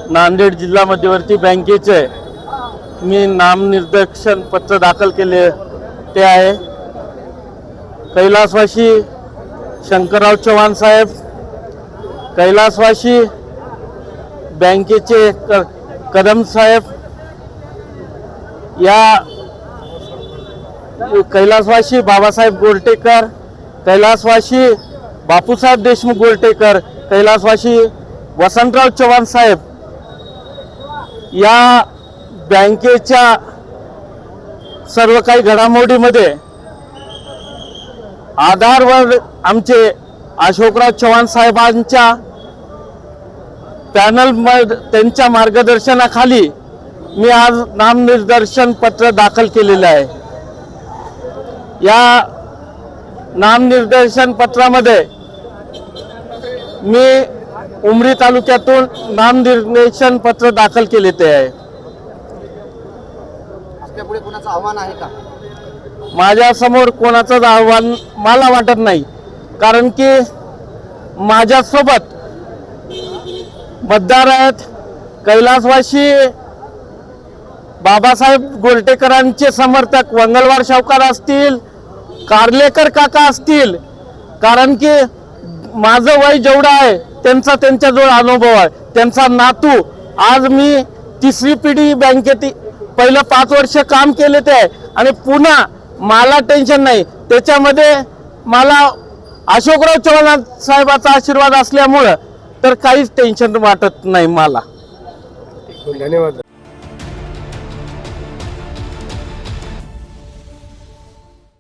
नांदेड जिल्हा मध्यवर्ती बँकेचे मी नामनिर्देशन पत्र दाखल केले ते आहे। कैलासवासी शंकरराव चव्हाण साहेब, कैलासवासी बँकेचे कदम साहेब, या कैलासवासी बाबासाहेब गोरटेकर, कैलासवासी बापूसाहेब देशमुख गोरटेकर, कैलासवासी वसंतराव चव्हाण साहेब या बँकेच्या सर्व काही घडामोडीमध्ये आधारवर आमचे अशोकराव चव्हाण साहेबांच्या पॅनल त्यांच्या मार्गदर्शनाखाली मी आज नामनिर्देशन पत्र दाखल केलेले आहे। या नामनिर्देशन पत्रामध्ये मी उमरी तालुक्यातून नामनिर्देशन पत्र दाखल केले ते आहे। आपल्यापुढे कोणाचं आव्हान आहे का? माझ्या समोर कोणाचंच आव्हान मला वाटत नाही, कारण की माझ्यासोबत मतदार आहेत। कैलासवासी बाबासाहेब गोरटेकरांचे समर्थक वंगलवार सावकार असतील, कार्लेकर काका असतील, कारण की माझं वय जेवढं आहे त्यांचा त्यांच्याजवळ अनुभव आहे। त्यांचा नातू आज मी तिसरी पिढी बँकेत पहिलं 5 वर्ष काम केले ते आणि पुन्हा मला टेन्शन नाही। त्याच्यामध्ये मला अशोकराव चव्हाण साहेबांचा आशीर्वाद असल्यामुळं तर काहीच टेन्शन वाटत नाही मला। धन्यवाद।